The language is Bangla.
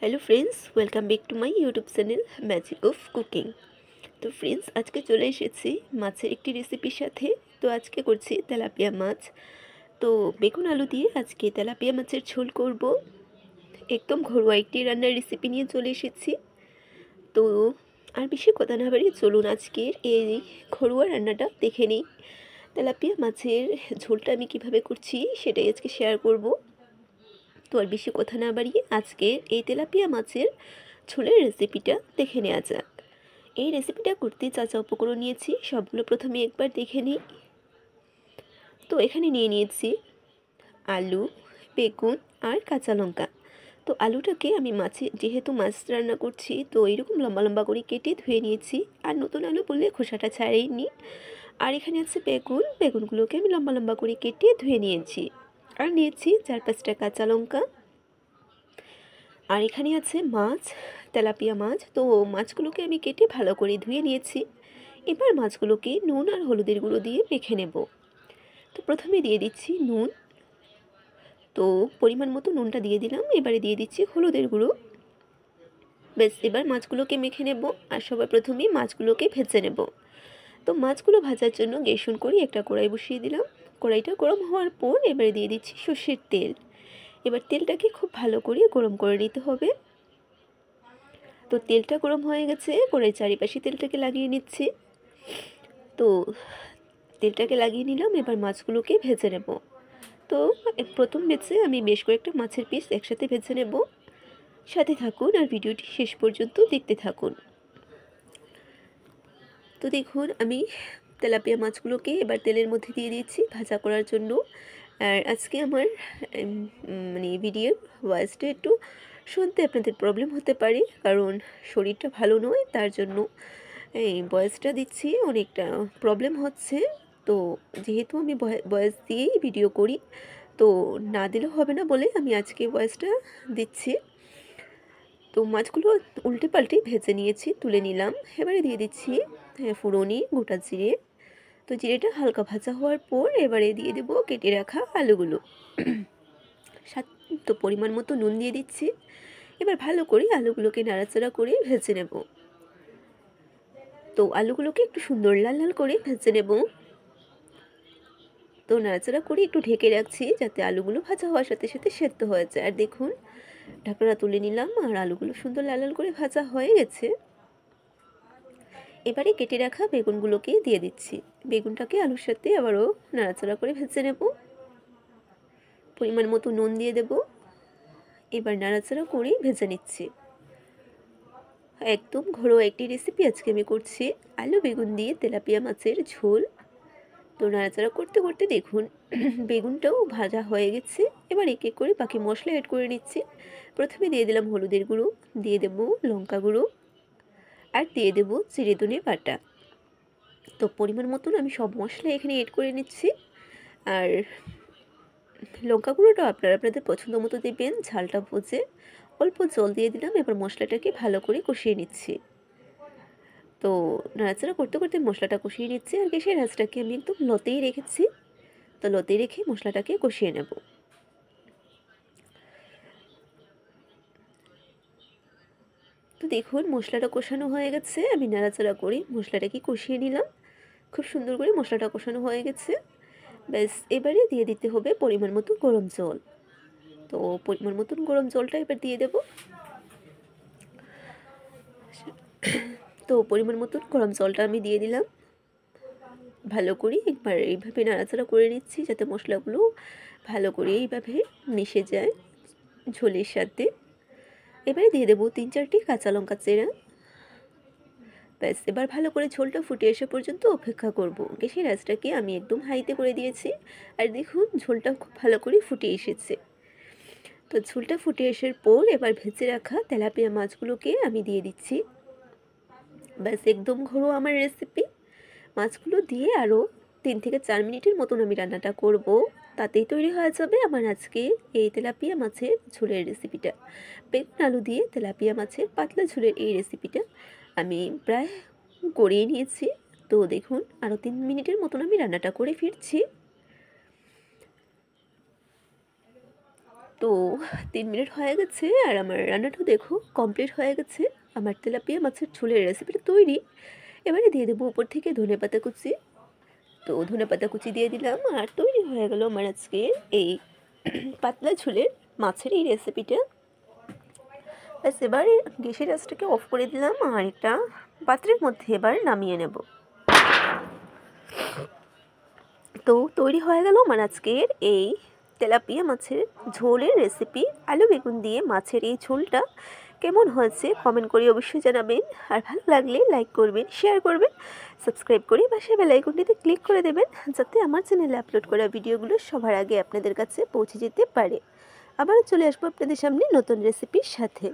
Hello friends, welcome back to my YouTube channel magic of cooking. तो फ्रेंड्स, आज के चले एसेছি মাছের একটি রেসিপির সাথে। তো আজকে করছি তেলাপিয়া মাছ। তো বেগুন আলু দিয়ে আজকে তেলাপিয়া মাছের ঝোল করব। একদম ঘরোয়া একটি রান্নার রেসিপি নিয়ে চলে এসেছি। তো আর বেশি কথা না বাড়িয়ে চলুন আজকের এই ঘরোয়া রান্নাটা দেখে নিই। তেলাপিয়া মাছের ঝোলটা আমি কিভাবে করছি সেটাই আজকে শেয়ার করব। তো আর বেশি কথা না বাড়িয়ে আজকে এই তেলাপিয়া মাছের ঝোলের রেসিপিটা দেখে নেওয়া যাক। এই রেসিপিটা করতে যা যা উপকরণ নিয়েছি সবগুলো প্রথমে একবার দেখে নিই। তো এখানে নিয়ে নিয়েছি আলু, বেগুন আর কাঁচা লঙ্কা। তো আলুটাকে আমি যেহেতু মাছ রান্না করছি তো এইরকম লম্বা লম্বা করে কেটে ধুয়ে নিয়েছি। আর নতুন আলু বললে খোসাটা ছাড়িয়ে নিই। আর এখানে আছে বেগুনগুলোকে আমি লম্বা লম্বা করে কেটে ধুয়ে নিয়েছি। আর নিয়েছি 4-5টা কাঁচা লঙ্কা। আর এখানে আছে মাছ, তেলাপিয়া মাছ। তো মাছগুলোকে আমি কেটে ভালো করে ধুয়ে নিয়েছি। এবার মাছগুলোকে নুন আর হলুদের গুঁড়ো দিয়ে মেখে নেব। তো প্রথমে দিয়ে দিচ্ছি নুন। তো পরিমাণ মতো নুনটা দিয়ে দিলাম। এবারে দিয়ে দিচ্ছি হলুদের গুঁড়ো। বেশ, এবার মাছগুলোকে মেখে নেব। আর সবার প্রথমে মাছগুলোকে ভেজে নেব। তো মাছগুলো ভাজার জন্য গ্যাস অন করে একটা কড়াই বসিয়ে দিলাম। কড়াইটা গরম হওয়ার পর এবারে দিয়ে দিচ্ছি সর্ষের তেল। এবার তেলটাকে খুব ভালো করে গরম করে নিতে হবে। তো তেলটা গরম হয়ে গেছে, কড়াই চারিপাশে তেলটাকে লাগিয়ে নিচ্ছি। তো তেলটাকে লাগিয়ে নিলাম। এবার মাছগুলোকে ভেজে নেব। তো প্রথম বেছে আমি বেশ কয়েকটা মাছের পিস একসাথে ভেজে নেব। সাথে থাকুন আর ভিডিওটি শেষ পর্যন্ত দেখতে থাকুন। তো দেখুন, আমি তেলাপিয়া মাছগুলোকে এবার তেলের মধ্যে দিয়ে দিচ্ছি ভাজা করার জন্য। আর আজকে আমার ভিডিওর ভয়েসটা একটু শুনতে আপনাদের প্রবলেম হতে পারে, কারণ শরীরটা ভালো নয়, তার জন্য এই ভয়েসটা দিচ্ছি। অনেকটা প্রবলেম হচ্ছে। তো যেহেতু আমি ভয়েস দিয়েই ভিডিও করি, তো না দিলেও হবে না বলে আমি আজকে ভয়েসটা দিচ্ছি। তো মাছগুলো উল্টে পাল্টে ভেজে নিয়েছি, তুলে নিলাম। এবারে দিয়ে দিচ্ছি ফোড়নে গোটা জিরে। তো জিরেটা হালকা ভাজা হওয়ার পর এবারে দিয়ে দেবো কেটে রাখা আলুগুলো। তো পরিমাণ মতো নুন দিয়ে দিচ্ছি। এবার ভালো করে আলুগুলোকে নাড়াচাড়া করে ভেজে নেব। তো আলুগুলোকে একটু সুন্দর লাল লাল করে ভেজে নেব। তো নাড়াচাড়া করে একটু ঢেকে রাখছি যাতে আলুগুলো ভাজা হওয়ার সাথে সাথে সেদ্ধ হয়ে যায়। আর দেখুন, ঢাকনা তুলে নিলাম আর আলুগুলো সুন্দর লাল লাল করে ভাজা হয়ে গেছে। এবারে কেটে রাখা বেগুনগুলোকে দিয়ে দিচ্ছি। বেগুনটাকে আলুর সাথে আবারও নাড়াচাড়া করে ভেজে নেব। পরিমাণ মতো নুন দিয়ে দেব। এবার নাড়াচাড়া করে ভেজে নিচ্ছি। একদম ঘরোয়া একটি রেসিপি আজকে আমি করছি, আলু বেগুন দিয়ে তেলাপিয়া মাছের ঝোল। তো নাড়াচাড়া করতে করতে দেখুন বেগুনটাও ভাজা হয়ে গেছে। এবার এক এক করে বাকি মশলা অ্যাড করে নিচ্ছি। প্রথমে দিয়ে দিলাম হলুদের গুঁড়ো, দিয়ে দেবো লঙ্কা গুঁড়ো, আর দিয়ে দেবো জিরে ধনে বাটা। তো পরিমাণ মতন আমি সব মশলা এখানে অ্যাড করে নিচ্ছি। আর লঙ্কা গুঁড়োটা আপনারা আপনাদের পছন্দ মতো দেবেন, ঝালটা বুঝে। অল্প জল দিয়ে দিলাম। এবার মশলাটাকে ভালো করে কষিয়ে নিচ্ছি। তো নাড়াচাড়া করতে করতে মশলাটা কষিয়ে নিচ্ছি। আর গ্যাসের আঁচটাকে আমি একদম লোতেই রেখেছি। তো লোতে রেখে মশলাটাকে কষিয়ে নেব। তো দেখুন, মশলাটা কষানো হয়ে গেছে। আমি নাড়াচাড়া করে মশলাটাকে কষিয়ে নিলাম। খুব সুন্দর করে মশলাটা কষানো হয়ে গেছে। ব্যাস, এবারে দিয়ে দিতে হবে পরিমাণ মতো গরম জল। তো পরিমাণ মতন গরম জলটা এবার দিয়ে দেব। তো পরিমাণ মতন গরম জলটা আমি দিয়ে দিলাম। ভালো করে একবার এইভাবে নাড়াচাড়া করে নিচ্ছি যাতে মশলাগুলো ভালো করে এইভাবে মিশে যায় ঝোলের সাথে। এবারে দিয়ে দেবো 3-4টি কাঁচা লঙ্কা চেরা। ব্যাস, এবার ভালো করে ঝোলটা ফুটে আসা পর্যন্ত অপেক্ষা করব। গ্যাসের আঁচটাকে আমি একদম হাইতে করে দিয়েছি। আর দেখুন, ঝোলটা খুব ভালো করে ফুটে এসেছে। তো ঝোলটা ফুটে আসার পর এবার ভেজে রাখা তেলাপিয়া মাছগুলোকে আমি দিয়ে দিচ্ছি। ব্যাস, একদম ঘরোয়া আমার রেসিপি। মাছগুলো দিয়ে আরও 3 থেকে 4 মিনিটের মতন আমি রান্নাটা করব। তাতেই তৈরি হয়ে যাবে আমার আজকে এই তেলাপিয়া মাছের ঝোলের রেসিপিটা। বেগুন আলু দিয়ে তেলাপিয়া মাছের পাতলা ঝোলের এই রেসিপিটা আমি প্রায় করেই নিয়েছি। তো দেখুন, আরও 3 মিনিটের মতন আমি রান্নাটা করে ফিরছি। তো 3 মিনিট হয়ে গেছে আর আমার রান্নাটাও দেখো কমপ্লিট হয়ে গেছে। আমার তেলাপিয়া মাছের ঝোলের রেসিপিটা তৈরি। এবারে দিয়ে দেবো উপর থেকে ধনেপাতা কুচি। তো ধনেপাতা কুচি দিয়ে দিলাম আর তৈরি হয়ে গেল আমার আজকের এই পাতলা ঝোলের মাছের এই রেসিপিটা। ব্যাস এবার গ্যাসের আঁচটাকে অফ করে দিলাম আর একটা পাত্রের মধ্যে এবার নামিয়ে নেব। তো তৈরি হয়ে গেল আমার আজকের এই তেলাপিয়া মাছের ঝোলের রেসিপি। আলু বেগুন দিয়ে মাছের এই ঝোলটা কেমন হয়েছে কমেন্ট করে অবশ্যই জানাবেন। আর ভালো লাগলে লাইক করবেন, শেয়ার করবেন, সাবস্ক্রাইব করে পাশে বেল আইকনটিতে ক্লিক করে দেবেন যাতে আমার চ্যানেলে আপলোড করা ভিডিওগুলো সবার আগে আপনাদের কাছে পৌঁছে যেতে পারে। আবার চলে আসবো আপনাদের সামনে নতুন রেসিপির সাথে।